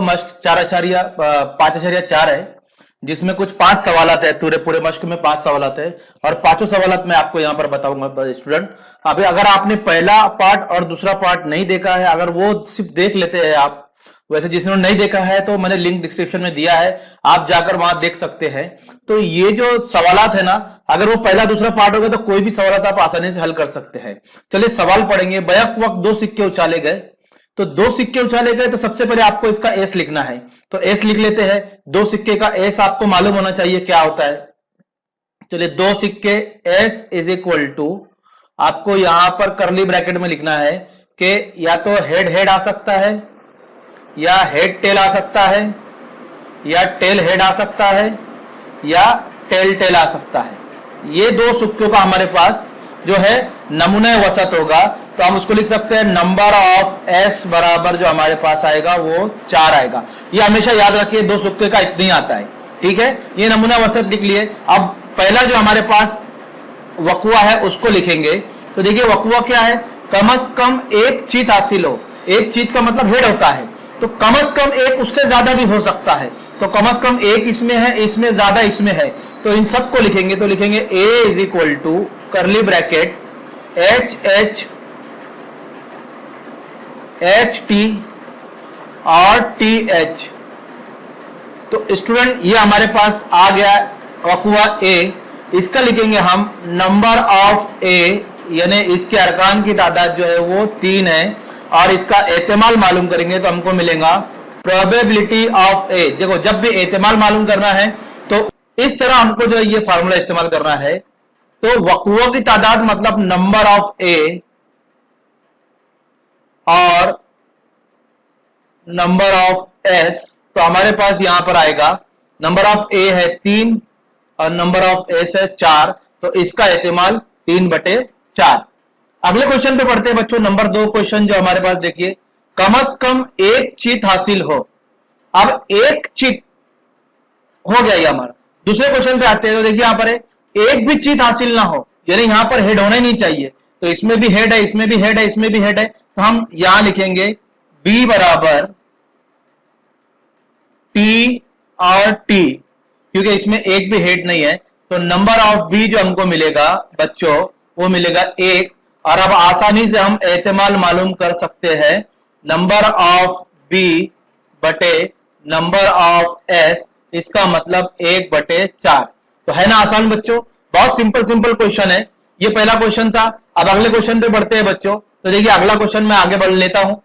मश्क 5.4 है, जिसमें कुछ 5 सवालात है। पूरे पूरे मश्क में 5 सवालात है और 5 सवालात मैं आपको यहाँ पर बताऊंगा स्टूडेंट। अभी अगर आपने पहला पार्ट और दूसरा पार्ट नहीं देखा है, अगर वो सिर्फ देख लेते हैं आप, वैसे जिसने नहीं देखा है तो मैंने लिंक डिस्क्रिप्शन में दिया है, आप जाकर वहां देख सकते हैं। तो ये जो सवालात है ना, अगर वो पहला दूसरा पार्ट होगा तो कोई भी सवालात आप आसानी से हल कर सकते हैं। चलिए सवाल पढ़ेंगे। बैक वक्त 2 सिक्के उछाले गए, तो 2 सिक्के उछाले गए तो सबसे पहले आपको इसका एस लिखना है, तो एस लिख लेते हैं। 2 सिक्के का एस आपको मालूम होना चाहिए क्या होता है। चलिए 2 सिक्के एस इज इक्वल टू, आपको यहां पर करली ब्रैकेट में लिखना है कि या तो हेड हेड आ सकता है, या हेड टेल आ सकता है, या टेल हेड आ सकता है, या टेल टेल आ सकता है। ये 2 सिक्कों का हमारे पास जो है नमूना वसत होगा, तो हम उसको लिख सकते हैं नंबर ऑफ एस बराबर जो हमारे पास आएगा वो 4 आएगा। ये हमेशा याद रखिए 2 सिक्के का इतना ही आता है, ठीक है। ये नमूना वसत लिख लिए। अब पहला जो हमारे पास वकुआ है उसको लिखेंगे। तो देखिए वकुआ क्या है, कम से कम एक चीत हासिल हो। एक चीत का मतलब हेड होता है, तो कम से कम एक, उससे ज्यादा भी हो सकता है। तो कम से कम एक इसमें है, इसमें ज्यादा इसमें है, तो इन सबको लिखेंगे। तो लिखेंगे A is equal to curly bracket H H H T और टी एच। तो स्टूडेंट ये हमारे पास आ गया वकुआ ए। इसका लिखेंगे हम नंबर ऑफ ए, यानी इसके अरकान की तादाद जो है वो 3 है, और इसका एहतिमाल मालूम करेंगे तो हमको मिलेगा प्रोबेबिलिटी ऑफ ए। देखो जब भी एहतिमाल मालूम करना है तो इस तरह हमको जो है ये फार्मूला इस्तेमाल करना है। तो वकुओं की तादाद मतलब नंबर ऑफ ए और नंबर ऑफ एस, तो हमारे पास यहां पर आएगा नंबर ऑफ ए है 3 और नंबर ऑफ एस है 4, तो इसका एहतिमाल 3/4। अगले क्वेश्चन पे पढ़ते हैं बच्चों, नंबर 2 क्वेश्चन जो हमारे पास देखिए, कम से कम एक चीत हासिल हो। अब एक चीत हो गया ये हमारा। दूसरे क्वेश्चन पे आते हैं, तो देखिए यहां पर है एक भी चीत हासिल ना हो, यानी यहां पर हेड होना ही नहीं चाहिए। तो इसमें भी हेड है, इसमें भी हेड है, इसमें भी हेड है, तो हम यहां लिखेंगे बी बराबर टी और टी, क्योंकि इसमें एक भी हेड नहीं है। तो नंबर ऑफ बी जो हमको मिलेगा बच्चों वो मिलेगा 1। और अब आसानी से हम एहतिमाल मालूम कर सकते हैं नंबर ऑफ बी बटे नंबर ऑफ एस, इसका मतलब 1/4। तो है ना आसान बच्चों, बहुत सिंपल सिंपल क्वेश्चन है। ये पहला क्वेश्चन था। अब अगले क्वेश्चन पे बढ़ते हैं बच्चों। तो देखिए अगला क्वेश्चन मैं आगे बढ़ लेता हूं।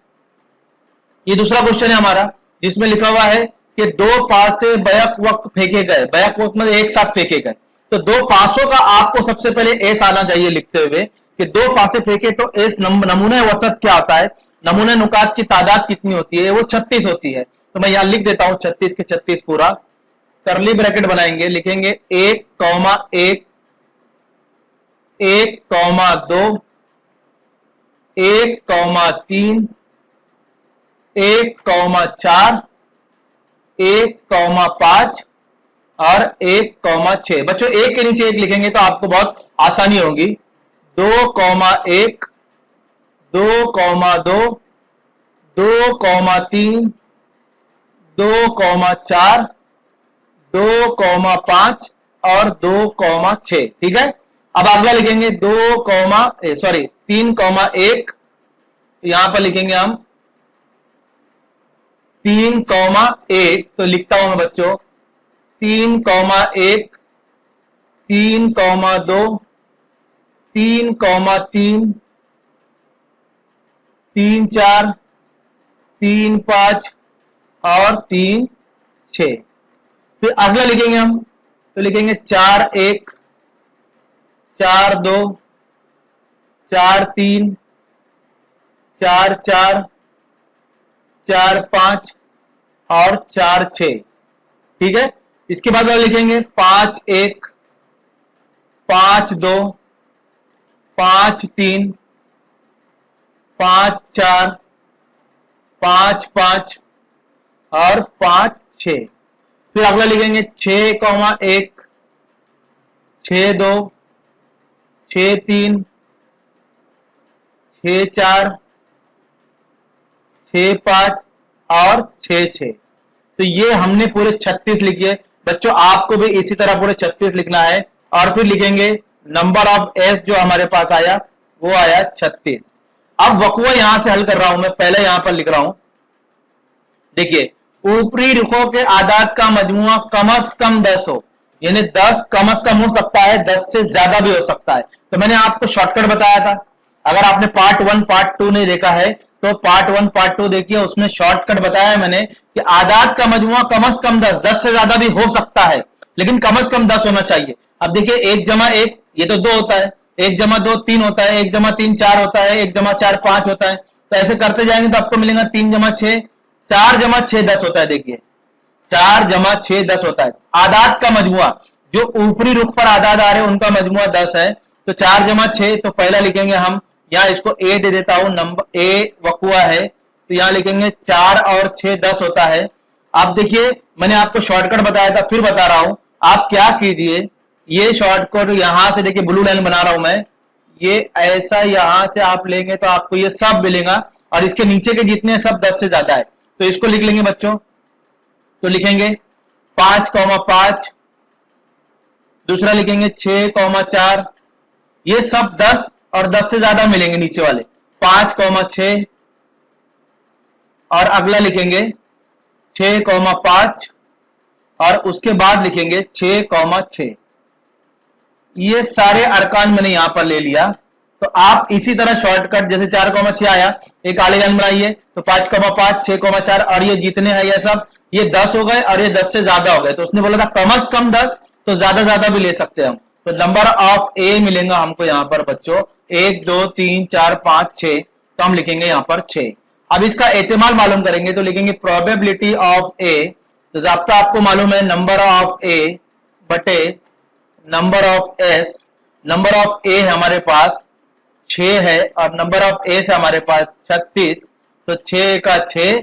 ये दूसरा क्वेश्चन है हमारा, जिसमें लिखा हुआ है कि 2 पासे बैक वक्त फेंके गए। बैक वक्त मतलब एक साथ फेंके गए, तो 2 पासों का आपको सबसे पहले एस आना चाहिए लिखते हुए कि 2 पासे फेंके तो एस नमूने वसत क्या होता है, नमूने नुकात की तादाद कितनी होती है, वो 36 होती है। तो मैं यहां लिख देता हूं 36 के 36 पूरा। करली ब्रैकेट बनाएंगे, लिखेंगे 1,1 1,2 1,3 1,4 1,5 और 1,6। बच्चों एक के नीचे एक लिखेंगे तो आपको बहुत आसानी होगी। 2,1 2,2 2,3 2,4 2,5 और 2,6, ठीक है। अब अगला लिखेंगे 3,1, यहां पर लिखेंगे हम 3,1। तो लिखता हूं मैं बच्चों 3,1 3,2 3,3 3,4 3,5 और 3,6। फिर अगला लिखेंगे हम, तो लिखेंगे 4,1 4,2 4,3 4,4 4,5 और 4,6, ठीक है। इसके बाद वाला लिखेंगे 5,1 5,2 5,3 5,4 5,5 और 5,6। फिर अगला लिखेंगे 6,1 6,2 6,3 6,4 6,5 और 6,6। तो ये हमने पूरे 36 लिखे बच्चों। आपको भी इसी तरह पूरे 36 लिखना है और फिर लिखेंगे नंबर ऑफ एस जो हमारे पास आया वो आया 36। अब वकुआ यहां से हल कर रहा हूं मैं, पहले यहां पर लिख रहा हूं, देखिए ऊपरी रुखों के आदाद का मजमुआ कम से कम 10 हो, यानी 10 कम से कम हो सकता है, 10 से ज्यादा भी हो सकता है। तो मैंने आपको शॉर्टकट बताया था, अगर आपने पार्ट 1 पार्ट 2 नहीं देखा है तो पार्ट 1 पार्ट 2 देखिए, उसमें शॉर्टकट बताया है मैंने कि आदाद का मजमुआ कम से कम 10, 10 से ज्यादा भी हो सकता है लेकिन कम से कम 10 होना चाहिए। अब देखिए 1 जमा 1 ये तो 2 होता है, 1 जमा 2 3 होता है, 1 जमा 3 4 होता है, 1 जमा 4 5 होता है। तो ऐसे करते जाएंगे तो आपको मिलेगा 3 जमा 6 4 जमा 6 10 होता है। देखिए 4 जमा 6 10 होता है। आदाद का मजमुआ जो ऊपरी रुख पर आदाद आ रहे हैं उनका मजमुआ 10 है, तो 4 जमा 6 तो पहला लिखेंगे हम, यहां इसको ए दे देता हूं, नंबर ए वकुआ है तो यहां लिखेंगे 4 और 6 10 होता है। आप देखिए मैंने आपको शॉर्टकट बताया था, फिर बता रहा हूं, आप क्या कीजिए, ये शॉर्टकट यहां से देखिए ब्लू लाइन बना रहा हूं मैं, ये ऐसा यहां से आप लेंगे तो आपको ये सब मिलेगा और इसके नीचे के जितने सब 10 से ज्यादा है। तो इसको लिख लेंगे बच्चों, तो लिखेंगे 5,5, दूसरा लिखेंगे 6,4, ये सब 10 और 10 से ज्यादा मिलेंगे नीचे वाले, 5,6 और अगला लिखेंगे 6,5 और उसके बाद लिखेंगे 6,6। ये सारे अरकान मैंने यहां पर ले लिया। तो आप इसी तरह शॉर्टकट जैसे 4,6 आया, एक आले लाइन बनाइए तो 5,5 6,4 और ये जितने हैं ये सब ये 10 हो गए और ये 10 से ज्यादा हो गए। तो उसने बोला था कम से कम 10, तो ज्यादा भी ले सकते हैं हम। तो नंबर ऑफ ए मिलेगा हमको यहाँ पर बच्चों 1 2 3 4 5 6, तो हम लिखेंगे यहाँ पर 6। अब इसका एहतिमाल मालूम करेंगे तो लिखेंगे प्रोबेबिलिटी ऑफ ए, तो जाब्ता आपको मालूम है नंबर ऑफ ए बटे number of S. Number of A हमारे पास 6 है और नंबर ऑफ एस हमारे पास 36, तो 6 का 6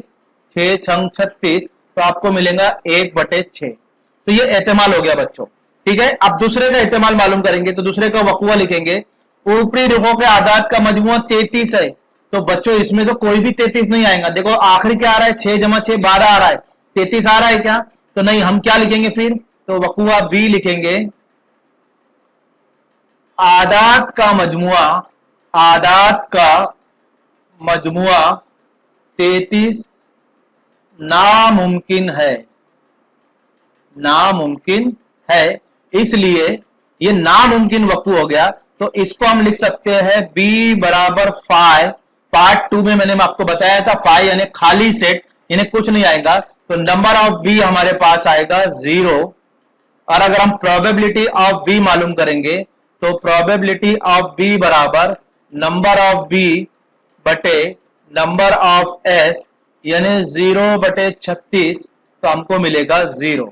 6 छंग 36, तो आपको मिलेगा 1/6। तो ये एहतिमाल हो गया बच्चों, ठीक है। अब दूसरे का एहतिमाल मालूम करेंगे तो दूसरे का वकुआ लिखेंगे, ऊपरी रुखों के आदाद का मजमुआ 33 है, तो बच्चों इसमें तो कोई भी 33 नहीं आएगा। देखो आखिरी क्या आ रहा है, 6 जमा 6 12 आ रहा है, 33 आ रहा है क्या? तो नहीं, हम क्या लिखेंगे फिर, तो वकुआ बी लिखेंगे, आदाद का मजमुआ 33 नामुमकिन है, इसलिए ये नामुमकिन वकू हो गया। तो इसको हम लिख सकते हैं b बराबर 5। पार्ट 2 में मैंने आपको बताया था 5 यानी खाली सेट, यानी कुछ नहीं आएगा, तो नंबर ऑफ b हमारे पास आएगा 0। और अगर हम प्रोबेबिलिटी ऑफ b मालूम करेंगे तो प्रोबेबिलिटी ऑफ b बराबर नंबर ऑफ b बटे नंबर ऑफ s यानी 0/36, तो हमको मिलेगा 0।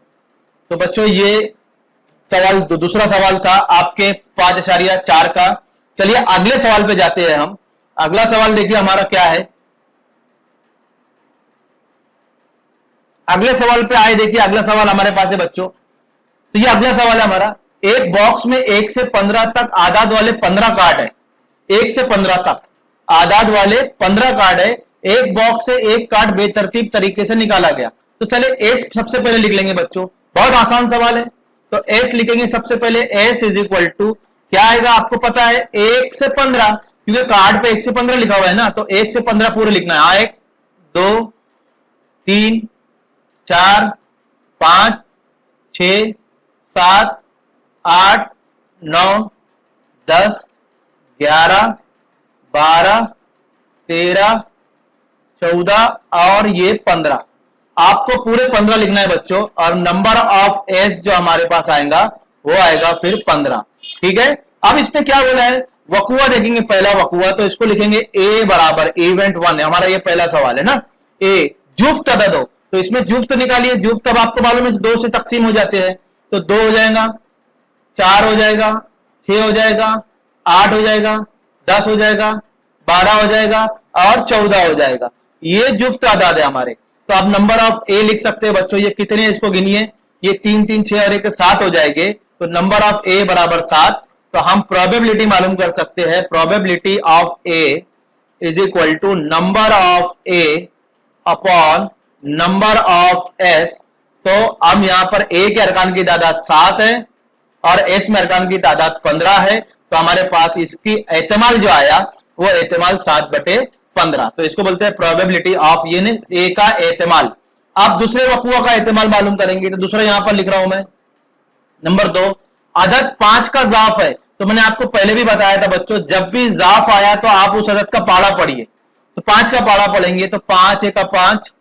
तो बच्चों ये सवाल दूसरा सवाल था आपके 5.4 का। चलिए अगले सवाल पे जाते हैं हम। अगला सवाल देखिए हमारा क्या है, अगले सवाल पे आए, देखिए अगला सवाल हमारे पास है बच्चों। तो ये अगला सवाल है हमारा, एक बॉक्स में 1 से 15 तक आदाद वाले 15 कार्ड है, 1 से 15 तक आदाद वाले 15 कार्ड है, एक बॉक्स से एक कार्ड बेतरतीब तरीके से निकाला गया। तो चले एस सबसे पहले लिख लेंगे बच्चों, बहुत आसान सवाल है। तो एस लिखेंगे सबसे पहले, एस इज इक्वल टू क्या आएगा आपको पता है, 1 से 15, क्योंकि कार्ड पे 1 से 15 लिखा हुआ है ना, तो 1 से 15 पूरे लिखना है। 1 2 3 4 5 6 7 8 9 10 11 12 13 14 और ये 15, आपको पूरे 15 लिखना है बच्चों। और नंबर ऑफ एस जो हमारे पास आएगा वो आएगा फिर 15, ठीक है। अब इसमें क्या बोला है, वकुआ देखेंगे, पहला वकुआ, तो इसको लिखेंगे ए बराबर इवेंट 1 है हमारा, ये पहला सवाल है ना। ए जुफ्त अदद हो, तो इसमें जुफ्त निकालिए, जुफ्त अब आपको मालूम है 2 से तकसीम हो जाते हैं, तो 2 हो जाएगा, 4 हो जाएगा, 6 हो जाएगा, 8 हो जाएगा, 10 हो जाएगा, 12 हो जाएगा और 14 हो जाएगा। ये जुफ्त आदाद है हमारे। तो आप नंबर ऑफ ए लिख सकते हैं बच्चों, ये कितने इसको गिनिए, ये 3 3 6 और 1 7 हो जाएंगे, तो नंबर ऑफ ए बराबर 7। तो हम प्रोबेबिलिटी मालूम कर सकते हैं, probability of A is equal to number of A upon number of S, तो हम यहां पर ए के अरकान की तादाद 7 है और एस में अरकान की तादाद 15 है, तो हमारे पास इसकी एहतमाल जो आया वो एहतमाल 7/15, तो इसको बोलते हैं प्रोबेबिलिटी ऑफ ये ए का एहतमाल। आप दूसरे वकुआ का एहतमाल मालूम करेंगे, तो दूसरा यहां पर लिख रहा हूं मैं। नंबर 2, अदद 5 का जाफ है, तो मैंने आपको पहले भी बताया था बच्चों, जब भी जाफ आया तो आप उस अदद का पाड़ा पढ़िए। तो 5 का पाड़ा पढ़ेंगे तो 5 एक 5,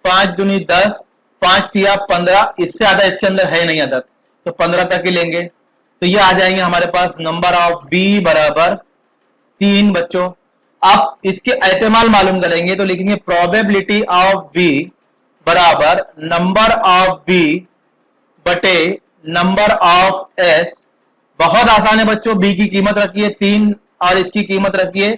5 दूनी 10, 5 तिया 15, इससे ज्यादा इसके अंदर है नहीं अदद, तो 15 तक ही लेंगे। तो ये आ जाएंगे हमारे पास नंबर ऑफ बी बराबर 3 बच्चों। आप इसके एहतमाल मालूम करेंगे तो लिखेंगे प्रोबेबिलिटी ऑफ बी बराबर नंबर ऑफ बी बटे नंबर ऑफ एस। बहुत आसान है बच्चों, बी की कीमत रखिए 3 और इसकी कीमत रखिए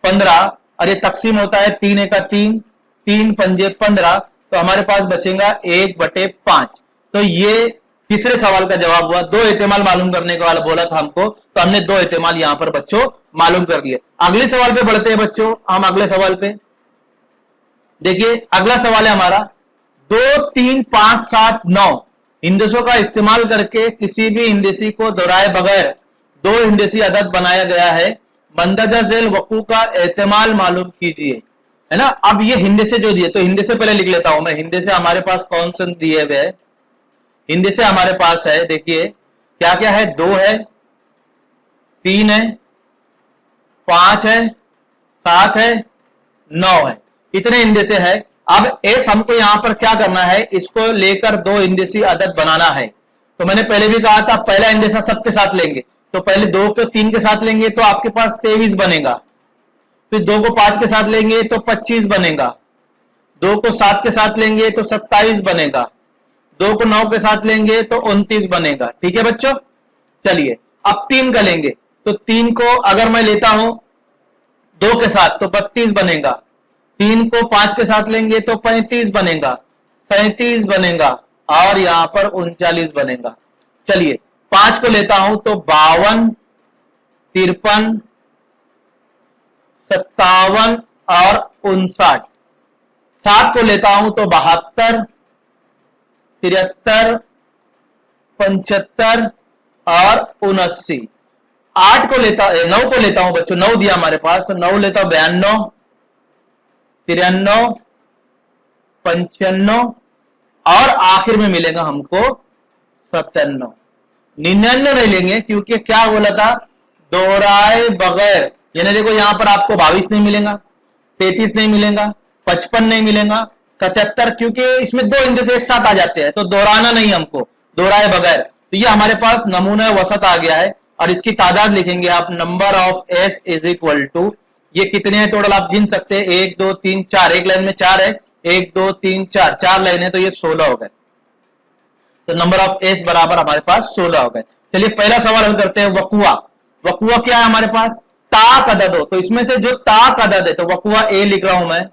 15, और ये तकसीम होता है 3 एक 3, 3 पंजे 15, तो हमारे पास बचेगा 1/5। तो ये तीसरे सवाल का जवाब हुआ। 2 एहतमाल मालूम करने के वाला बोला था हमको, तो हमने 2 एहतमाल यहां पर बच्चों मालूम कर लिए। अगले सवाल पे बढ़ते हैं बच्चों, हम अगले सवाल पे देखिए। अगला सवाल है हमारा 2 3 5 7 9 हिंदसों का इस्तेमाल करके किसी भी हिंदसी को दोहराए बगैर 2 हिंदसी अदद बनाया गया है, मंदरजा झेल वकू का एहतमाल मालूम कीजिए, है ना। अब ये हिंदसे जो दिए, तो हिंदसे पहले लिख लेता हूं मैं। हिंदसे हमारे पास कौन से दिए हुए हैं? हिंदसे हमारे पास है, देखिए क्या क्या है, 2 है, 3 है, 5 है, 7 है, 9 है, इतने हिंदसे है। अब एस हमको यहां पर क्या करना है, इसको लेकर 2 हिंदसी अदद बनाना है। तो मैंने पहले भी कहा था पहला हिंदसा सबके साथ लेंगे, तो पहले 2 को 3 के साथ लेंगे तो आपके पास 23 बनेगा, फिर 2 को 5 के साथ लेंगे तो 25 बनेगा, 2 को 7 के साथ लेंगे तो 27 बनेगा, 2 को 9 के साथ लेंगे तो 29 बनेगा। ठीक है बच्चों, चलिए अब 3 का लेंगे, तो 3 को अगर मैं लेता हूं 2 के साथ तो 32 बनेगा, 3 को 5 के साथ लेंगे तो 35 बनेगा, 37 बनेगा और यहां पर 39 बनेगा। चलिए 5 को लेता हूं तो 52, 53, 57 और 59। 7 को लेता हूं तो 72, 73, 75 और 79। 8 को लेता 9 को लेता हूं बच्चों, 9 दिया हमारे पास, तो 9 लेता हूं 92, 93, 95 और आखिर में मिलेगा हमको 97। 99 नहीं लेंगे क्योंकि क्या बोला था, दोहराए बगैर, यानी देखो यहां पर आपको 22 नहीं मिलेगा, 33 नहीं मिलेगा, 55 नहीं मिलेगा, 77, क्योंकि इसमें 2 इंदे से एक साथ आ जाते हैं, तो दोहराना नहीं हमको, दोहराए बगैर। तो ये हमारे पास नमूना वसत आ गया है और इसकी तादाद लिखेंगे आप, number of S is equal to, ये कितने हैं टोटल आप गिन सकते हैं, 1 2 3 4, एक लाइन में 4 है, 1 2 3 4, 4 लाइन है, तो ये 16 हो गए। तो नंबर ऑफ एस बराबर हमारे पास 16 हो गए। चलिए पहला सवाल हल करते हैं, वकुआ। वकुआ क्या है हमारे पास, ताक अदद हो, तो इसमें से जो ताक अदद है, तो वकुआ ए लिख रहा हूं मैं,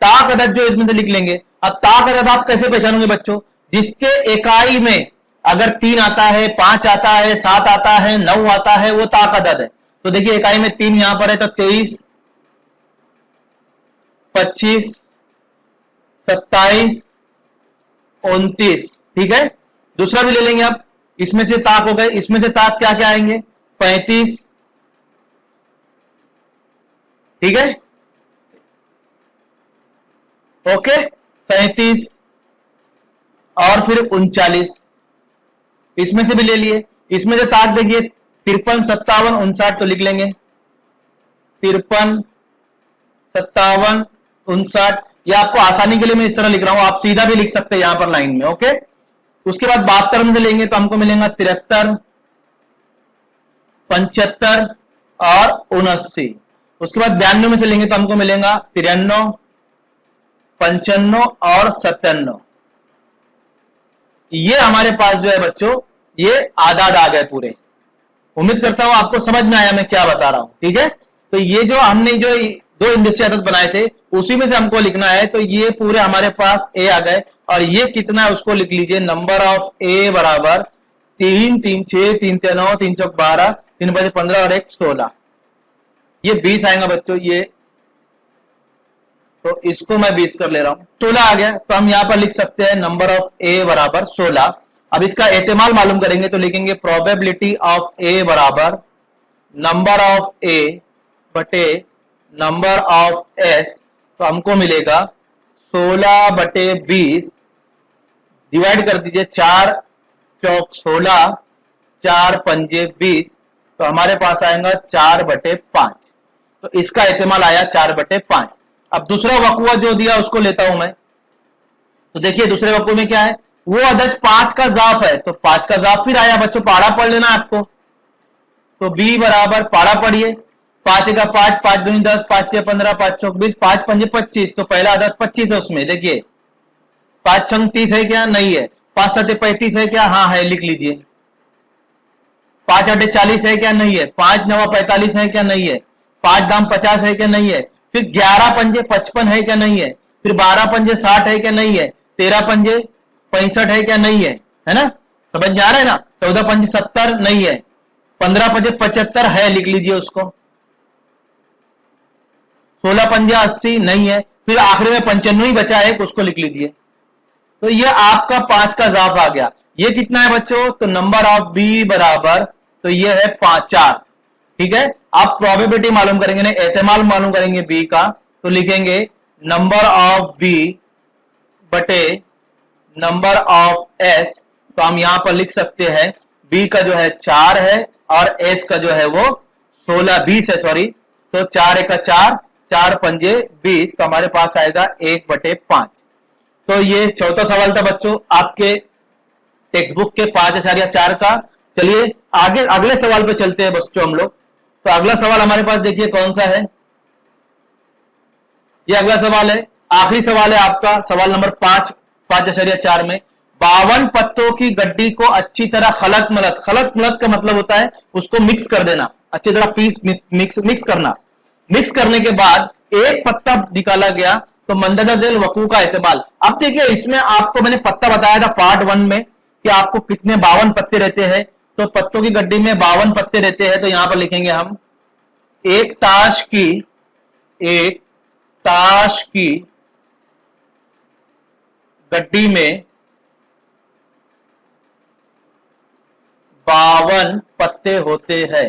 ताक अदद जो इसमें से लिख लेंगे। अब ताक अदद आप कैसे पहचानोगे बच्चों, जिसके इकाई में अगर 3 आता है, 5 आता है, 7 आता है, 9 आता है, वो ताक अदद है। तो देखिए इकाई में 3 यहां पर है, तो 23, 25, 27, 29। ठीक है, दूसरा भी ले लेंगे आप, इसमें से ताक हो गए, इसमें से ताक क्या क्या आएंगे, 35, ठीक है, ओके, 37 और फिर 39, इसमें से भी ले लिए। इसमें से ताक देखिए 53, 57, 59, तो लिख लेंगे 53, 57, 59। या आपको आसानी के लिए मैं इस तरह लिख रहा हूं, आप सीधा भी लिख सकते हैं यहां पर लाइन में, ओके। उसके बाद 72 में से लेंगे तो हमको मिलेगा 73, 75 और 79। उसके बाद 92 में से लेंगे तो हमको मिलेगा 93, 95 और 97। ये हमारे पास जो है बच्चों, ये आदाद आ गए पूरे। उम्मीद करता हूं आपको समझ में आया मैं क्या बता रहा हूं, ठीक है। तो ये जो हमने जो 2 इंडस्ट्री अदद बनाए थे उसी में से हमको लिखना है, तो ये पूरे हमारे पास ए आ गए। और ये कितना है उसको लिख लीजिए, नंबर ऑफ ए बराबर 3 3 6 3 3 9 3 चौक 12 3 5 15 और 1 16। ये 20 आएगा बच्चों ये, तो इसको मैं 20 कर ले रहा हूं, 16 आ गया। तो हम यहां पर लिख सकते हैं नंबर ऑफ ए बराबर 16। अब इसका एहतिमाल मालूम करेंगे तो लिखेंगे प्रोबेबिलिटी ऑफ ए बराबर नंबर ऑफ ए बटे नंबर ऑफ एस। तो हमको मिलेगा 16 बटे 20, डिवाइड कर दीजिए, 4 चौक 16, 4 पंजे 20, तो हमारे पास आएगा 4 बटे 5। तो इसका एहतिमाल आया 4 बटे 5। अब दूसरा वकुआ जो दिया उसको लेता हूं मैं। तो देखिए दूसरे वकुए में क्या है, वो अदद 5 का जाफ है, तो 5 का जाफ फिर आया। बच्चों पाड़ा पढ़ लेना आपको, तो बी बराबर पाड़ा पढ़िए, 5 का 5, 5 दूनी 10, 5 6 15, 5 चौक 20, 5 पंजे 25। तो पहला अदद 25 है उसमें, देखिए 5 छंग 30 है क्या, नहीं है। 5 सटे 35 है क्या, हाँ है, लिख लीजिए। 5 आठे 40 है क्या, नहीं है। 5 नवा 45 है क्या, नहीं है। 5 दाम 50 है क्या, नहीं है। फिर 11 पंजे 55 है क्या, नहीं है। फिर 12 पंजे 60 है क्या, नहीं है। 13 पंजे 65 है क्या, नहीं है ना, समझ में आ रहा है ना। 14 पंजे 70 नहीं है। 15 पंजे 75 है, लिख लीजिए उसको। 16 पंजे 80 नहीं है। फिर आखिरी में 95 ही बचा है, उसको लिख लीजिए। तो ये आपका 5 का जाफ आ गया। ये कितना है बच्चों, तो नंबर ऑफ बी बराबर, तो ये है 5 4। ठीक है, आप प्रोबेबिलिटी मालूम करेंगे ना, एहतिमाल मालूम करेंगे बी का, तो लिखेंगे नंबर ऑफ बी बटे नंबर ऑफ एस। तो हम यहां पर लिख सकते हैं बी का जो है 4 है और एस का जो है वो 16 20 है, सॉरी। तो 4 एक 4, 4 पंजे 20, तो हमारे पास आएगा 1 बटे 5। तो ये चौथा सवाल था बच्चों आपके टेक्स्ट बुक के 5.4 का। चलिए आगे अगले सवाल पे चलते हैं बच्चों हम लोग। तो अगला सवाल हमारे पास देखिए कौन सा है, ये अगला सवाल है, आखिरी सवाल है आपका, सवाल नंबर 5.4 में 52 पत्तों की गड्डी को अच्छी तरह खलत मलत, खलत मलत का मतलब होता है उसको मिक्स कर देना, अच्छी तरह पीस मिक्स करना। मिक्स करने के बाद एक पत्ता निकाला गया, तो मंददा जेल वकू का एहतमाल। अब देखिए इसमें आपको मैंने पत्ता बताया था पार्ट 1 में कि आपको कितने 52 पत्ते रहते हैं। तो पत्तों की गड्डी में 52 पत्ते रहते हैं, तो यहां पर लिखेंगे हम एक ताश की गड्डी में 52 पत्ते होते हैं।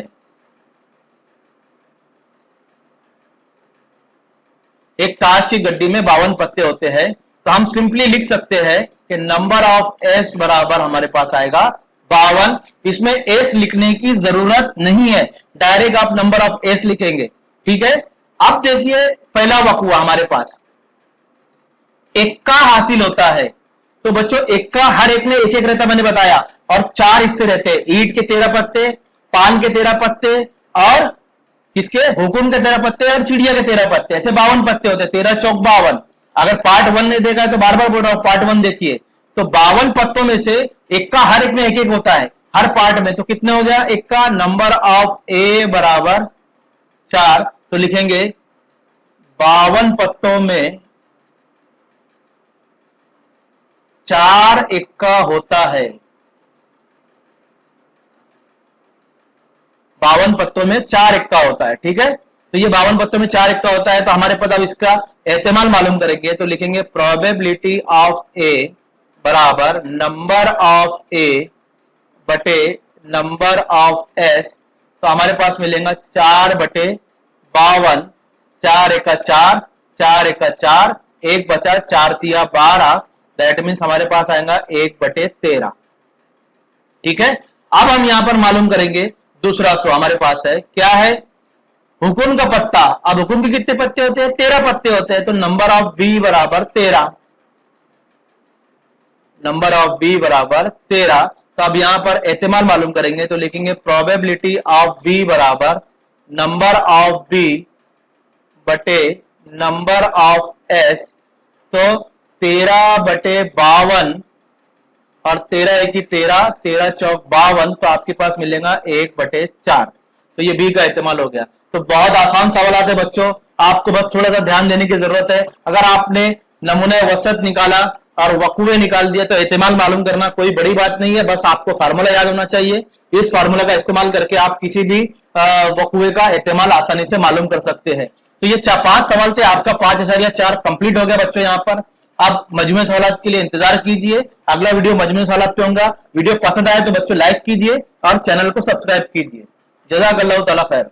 एक ताश की गड्डी में 52 पत्ते होते हैं, तो हम सिंपली लिख सकते हैं कि नंबर ऑफ एस बराबर हमारे पास आएगा 52। इसमें एस लिखने की जरूरत नहीं है, डायरेक्ट आप नंबर ऑफ एस लिखेंगे। ठीक है, अब देखिए पहला वकुआ हमारे पास एक्का हासिल होता है। तो बच्चों एक्का हर एक में एक एक रहता, मैंने बताया, और 4 हिस्से रहते हैं। ईंट के 13 पत्ते, पान के 13 पत्ते, और किसके, हुकुम के 13 पत्ते और चिड़िया के 13 पत्ते, ऐसे 52 पत्ते होते हैं। 13 चौक 52। अगर पार्ट 1 ने देखा है तो बार बार बोल रहा हूं, पार्ट 1 देखिए। तो 52 पत्तों में से एक्का हर एक में एक एक होता है, हर पार्ट में। तो कितने हो गया एक्का, नंबर ऑफ ए बराबर 4। तो लिखेंगे 52 पत्तों में 4 एक्का होता है। 52 पत्तों में 4 एक्का होता है। ठीक है, तो ये 52 पत्तों में 4 एक्का होता है। तो हमारे पास अब इसका एहतिमाल मालूम करेंगे, तो लिखेंगे प्रोबेबिलिटी ऑफ ए बराबर नंबर ऑफ ए बटे नंबर ऑफ एस। तो हमारे पास मिलेगा 4 बटे 52, 4 एका 4, 4 एका 4, 1 बचा, 4 तिया 12, दैट मीन्स हमारे पास आएगा 1 बटे 13। ठीक है, अब हम यहां पर मालूम करेंगे दूसरा, तो हमारे पास है क्या है, हुकुम का पत्ता। अब हुकुम के कितने पत्ते होते हैं, 13 पत्ते होते हैं। तो नंबर ऑफ बी बराबर 13, नंबर ऑफ बी बराबर 13। तो अब यहां पर एहतिमाल मालूम करेंगे, तो लिखेंगे प्रोबेबिलिटी ऑफ बी बराबर नंबर ऑफ बी बटे नंबर ऑफ एस। तो 13 बटे 52 और 13 एक ही 13, 13 चौक 52, तो आपके पास मिलेगा 1 बटे 4। तो ये बी का इस्तेमाल हो गया। तो बहुत आसान सवाल आते हैं बच्चों, आपको बस थोड़ा सा ध्यान देने की जरूरत है। अगर आपने नमूने वसत निकाला और वकुए निकाल दिया तो एहतिमाल मालूम करना कोई बड़ी बात नहीं है, बस आपको फार्मूला याद होना चाहिए। इस फार्मूला का इस्तेमाल करके आप किसी भी वकुए का एहतिमाल आसानी से मालूम कर सकते हैं। तो ये 5 सवाल थे, आपका 5,4 कंप्लीट हो गया बच्चों। यहाँ पर आप मजमूई सवालात के लिए इंतजार कीजिए, अगला वीडियो मजमूई सवालात पे होगा। वीडियो पसंद आए तो बच्चों लाइक कीजिए और चैनल को सब्सक्राइब कीजिए। जज़ाकल्लाहु ताला खैर।